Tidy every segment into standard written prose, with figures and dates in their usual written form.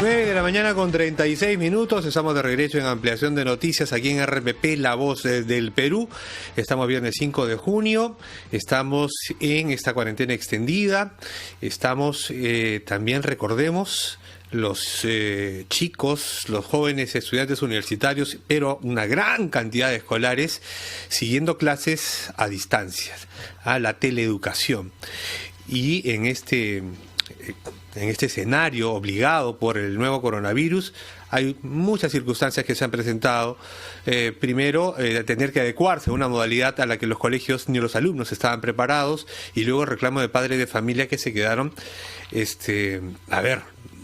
9 de la mañana con 36 minutos, estamos de regreso en ampliación de noticias aquí en RPP, La Voz del Perú. Estamos viernes 5 de junio, estamos en esta cuarentena extendida, estamos también, recordemos, los chicos, los jóvenes estudiantes universitarios, pero una gran cantidad de escolares siguiendo clases a distancia, a la teleeducación. Y en este escenario obligado por el nuevo coronavirus, hay muchas circunstancias que se han presentado. Primero, tener que adecuarse a una modalidad a la que los colegios ni los alumnos estaban preparados, y luego el reclamo de padres de familia que se quedaron,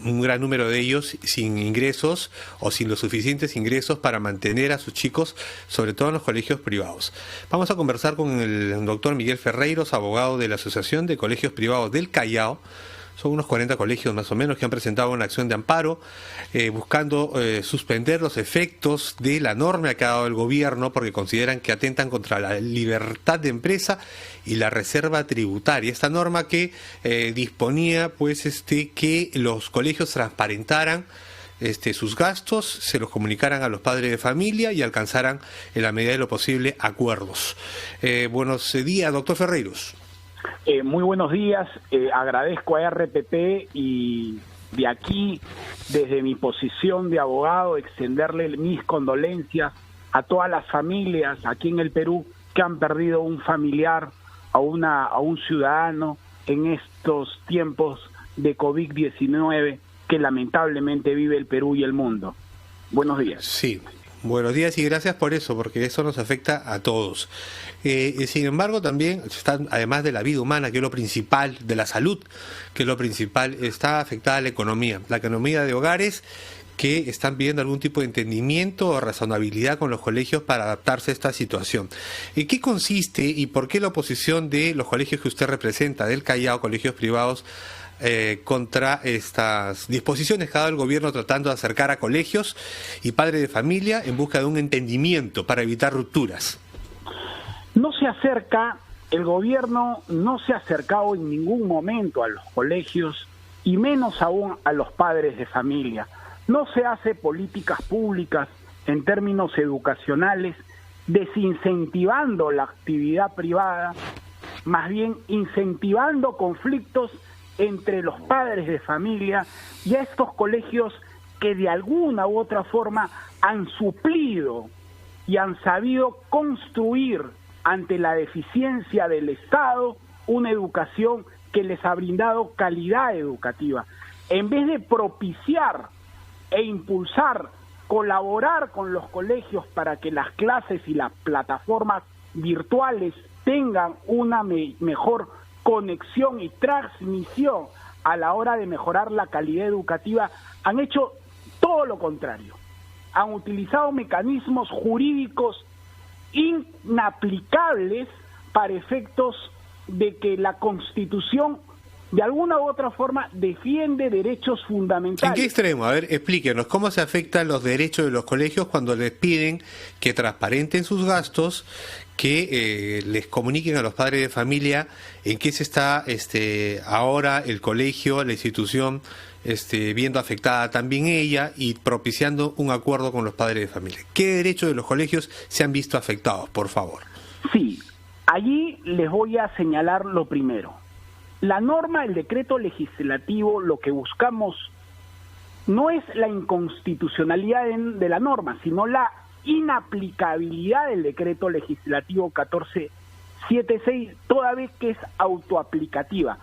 un gran número de ellos sin ingresos o sin los suficientes ingresos para mantener a sus chicos, sobre todo en los colegios privados. Vamos a conversar con el doctor Miguel Ferreiros, abogado de la Asociación de Colegios Privados del Callao. Son unos 40 colegios más o menos que han presentado una acción de amparo buscando suspender los efectos de la norma que ha dado el gobierno, porque consideran que atentan contra la libertad de empresa y la reserva tributaria. Esta norma que disponía que los colegios transparentaran sus gastos, se los comunicaran a los padres de familia y alcanzaran en la medida de lo posible acuerdos. Buenos días, doctor Ferreiros. Muy buenos días, agradezco a RPP y de aquí, desde mi posición de abogado, extenderle mis condolencias a todas las familias aquí en el Perú que han perdido un familiar, a un ciudadano en estos tiempos de COVID-19 que lamentablemente vive el Perú y el mundo. Buenos días. Sí. Buenos días y gracias por eso, porque eso nos afecta a todos. Sin embargo, también, además de la vida humana, que es lo principal, de la salud, que es lo principal, está afectada la economía de hogares que están pidiendo algún tipo de entendimiento o razonabilidad con los colegios para adaptarse a esta situación. ¿En qué consiste y por qué la oposición de los colegios que usted representa, del Callao, colegios privados, contra estas disposiciones que ha dado el gobierno tratando de acercar a colegios y padres de familia en busca de un entendimiento para evitar rupturas? El gobierno no se ha acercado en ningún momento a los colegios y menos aún a los padres de familia. No se hace políticas públicas en términos educacionales desincentivando la actividad privada, más bien incentivando conflictos entre los padres de familia y a estos colegios que de alguna u otra forma han suplido y han sabido construir ante la deficiencia del Estado una educación que les ha brindado calidad educativa. En vez de propiciar e impulsar, colaborar con los colegios para que las clases y las plataformas virtuales tengan una mejor conexión y transmisión a la hora de mejorar la calidad educativa, han hecho todo lo contrario. Han utilizado mecanismos jurídicos inaplicables para efectos de que la Constitución de alguna u otra forma defiende derechos fundamentales. ¿En qué extremo? A ver, explíquenos, ¿cómo se afectan los derechos de los colegios cuando les piden que transparenten sus gastos, que les comuniquen a los padres de familia en qué se está ahora el colegio, la institución, viendo afectada también ella y propiciando un acuerdo con los padres de familia? ¿Qué derechos de los colegios se han visto afectados, por favor? Sí, allí les voy a señalar lo primero. La norma, el decreto legislativo, lo que buscamos no es la inconstitucionalidad de la norma, sino la inaplicabilidad del decreto legislativo 1476, toda vez que es autoaplicativa.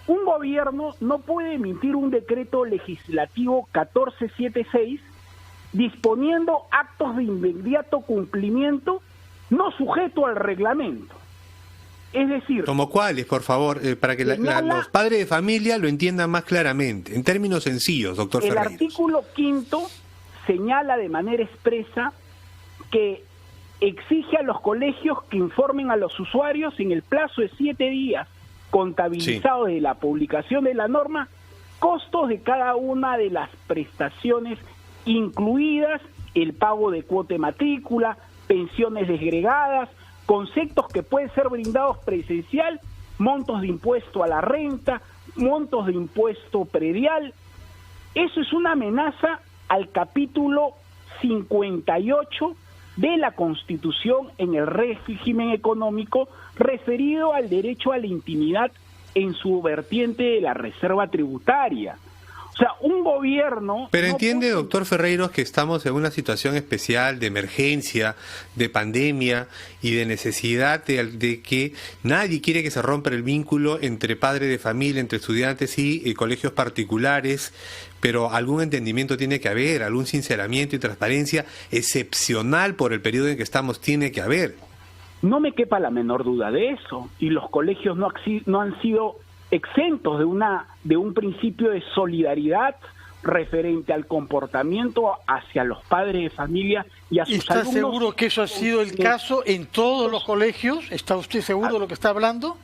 Un gobierno no puede emitir un decreto legislativo 1476 disponiendo actos de inmediato cumplimiento no sujeto al reglamento. Es decir, ¿como cuáles, por favor, para que los padres de familia lo entiendan más claramente, en términos sencillos, doctor Ferreiros? El artículo 5 señala de manera expresa que exige a los colegios que informen a los usuarios en el plazo de 7 días contabilizados de la publicación de la norma, costos de cada una de las prestaciones, incluidas el pago de cuota de matrícula, pensiones desgregadas, conceptos que pueden ser brindados presencial, montos de impuesto a la renta, montos de impuesto predial, Eso es una amenaza al capítulo 58 de la Constitución en el régimen económico referido al derecho a la intimidad en su vertiente de la reserva tributaria. O sea, un gobierno... Pero entiende, doctor Ferreiros, que estamos en una situación especial de emergencia, de pandemia y de necesidad de que nadie quiere que se rompa el vínculo entre padres de familia, entre estudiantes y colegios particulares, pero algún entendimiento tiene que haber, algún sinceramiento y transparencia excepcional por el periodo en que estamos tiene que haber. No me quepa la menor duda de eso, y los colegios no han sido exentos de un principio de solidaridad referente al comportamiento hacia los padres de familia y a sus alumnos. ¿Está seguro que eso ha sido el caso en todos los colegios? ¿Está usted seguro de lo que está hablando?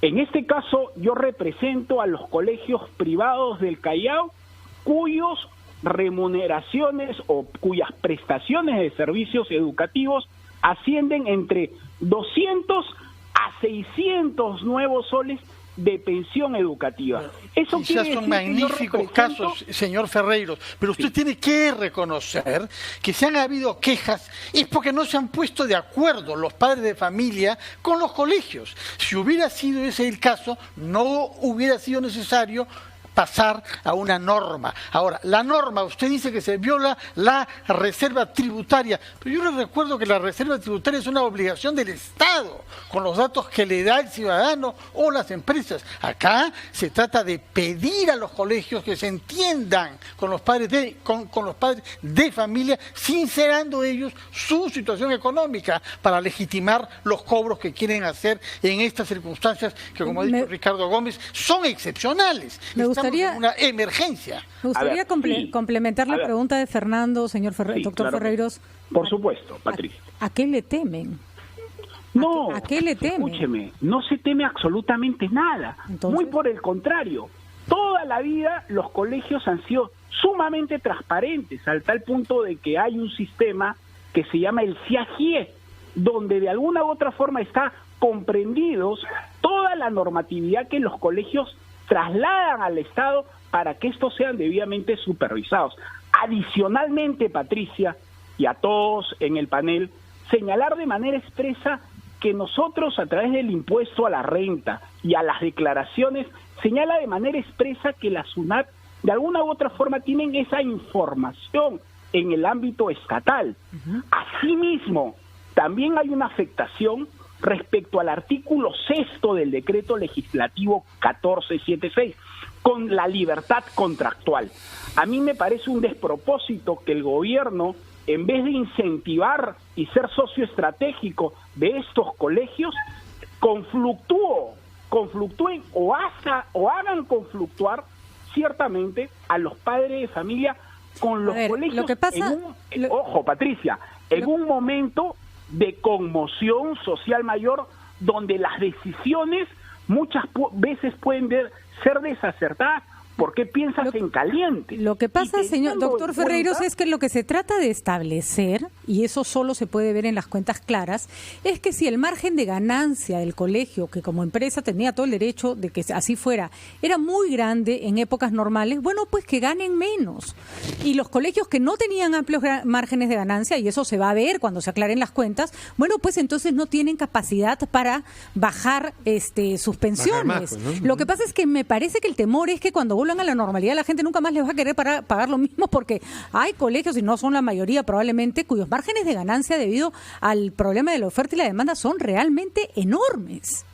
En este caso, yo represento a los colegios privados del Callao, cuyos remuneraciones o cuyas prestaciones de servicios educativos ascienden entre 200 a 600 nuevos soles de pensión educativa. Eso quizás son magníficos casos, señor Ferreiros, pero usted tiene que reconocer que si han habido quejas es porque no se han puesto de acuerdo los padres de familia con los colegios. Si hubiera sido ese el caso, no hubiera sido necesario pasar a una norma. Ahora, la norma, usted dice que se viola la reserva tributaria, pero yo le recuerdo que la reserva tributaria es una obligación del Estado, con los datos que le da el ciudadano o las empresas. Acá se trata de pedir a los colegios que se entiendan con los padres con los padres de familia, sincerando ellos su situación económica para legitimar los cobros que quieren hacer en estas circunstancias que, como ha dicho Ricardo Gómez, son excepcionales. Una emergencia. Me gustaría complementar la pregunta de Fernando, señor doctor Ferreiros. Por supuesto, Patricia. ¿A qué le temen? No, ¿A qué le temen? Escúcheme, no se teme absolutamente nada. Entonces, muy por el contrario. Toda la vida los colegios han sido sumamente transparentes, al tal punto de que hay un sistema que se llama el CIAGIE, donde de alguna u otra forma está comprendidos toda la normatividad que los colegios trasladan al Estado para que estos sean debidamente supervisados. Adicionalmente, Patricia, y a todos en el panel, señalar de manera expresa que nosotros, a través del impuesto a la renta y a las declaraciones, señala de manera expresa que la SUNAT de alguna u otra forma tienen esa información en el ámbito estatal. Asimismo, también hay una afectación respecto al artículo 6 del decreto legislativo 1476, con la libertad contractual. A mí me parece un despropósito que el gobierno, en vez de incentivar y ser socio estratégico de estos colegios, confluctúen o hagan confluctuar ciertamente a los padres de familia con los colegios. Lo que pasa, ojo, Patricia, en un momento de conmoción social mayor, donde las decisiones muchas veces pueden ser desacertadas porque piensas en caliente. Lo que pasa, señor doctor Ferreiros, es que lo que se trata de establecer, y eso solo se puede ver en las cuentas claras, es que si el margen de ganancia del colegio, que como empresa tenía todo el derecho de que así fuera, era muy grande en épocas normales, bueno, pues que ganen menos. Y los colegios que no tenían amplios márgenes de ganancia, y eso se va a ver cuando se aclaren las cuentas, bueno, pues entonces no tienen capacidad para bajar sus pensiones. Más, ¿no? Lo que pasa es que me parece que el temor es que cuando vuelvan a la normalidad, la gente nunca más les va a querer pagar lo mismo, porque hay colegios, y no son la mayoría probablemente, cuyos márgenes de ganancia debido al problema de la oferta y la demanda son realmente enormes.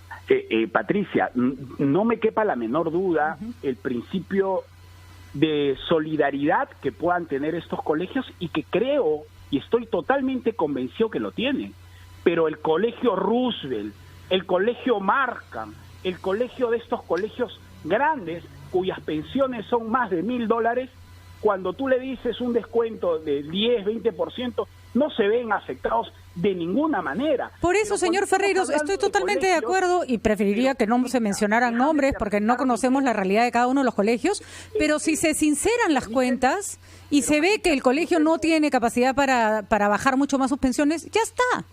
Patricia, no me quepa la menor duda el principio de solidaridad que puedan tener estos colegios, y que creo y estoy totalmente convencido que lo tienen. Pero el colegio Roosevelt, el colegio Markham, el colegio de estos colegios grandes, cuyas pensiones son más de $1,000, cuando tú le dices un descuento de 10, 20%, no se ven afectados de ninguna manera. Por eso, señor Ferreiros, estoy totalmente de acuerdo, y preferiría que no se mencionaran nombres porque no conocemos la realidad de cada uno de los colegios, pero si se sinceran las cuentas y se ve que el colegio no tiene capacidad para bajar mucho más sus pensiones, ya está.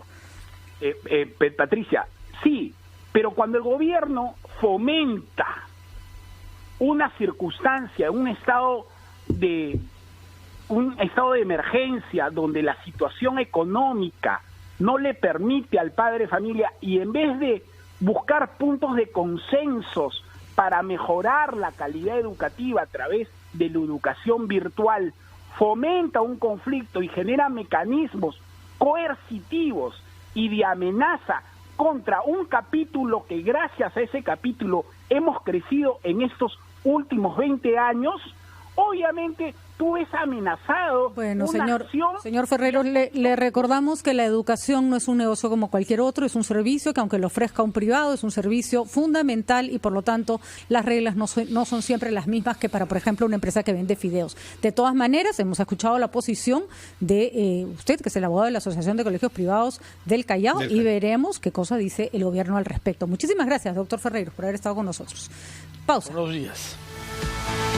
Patricia, sí, pero cuando el gobierno fomenta una circunstancia, un estado de un estado de emergencia donde la situación económica no le permite al padre de familia, y en vez de buscar puntos de consensos para mejorar la calidad educativa a través de la educación virtual, fomenta un conflicto y genera mecanismos coercitivos y de amenaza contra un capítulo que gracias a ese capítulo hemos crecido en estos últimos 20 años, obviamente tú ves amenazado. Bueno, una señor Ferreiros, le recordamos que la educación no es un negocio como cualquier otro, es un servicio que aunque lo ofrezca un privado, es un servicio fundamental y por lo tanto las reglas no son siempre las mismas que para, por ejemplo, una empresa que vende fideos. De todas maneras, hemos escuchado la posición de usted, que es el abogado de la Asociación de Colegios Privados del Callao, y veremos qué cosa dice el gobierno al respecto. Muchísimas gracias, doctor Ferreiros, por haber estado con nosotros. Pausa. Buenos días.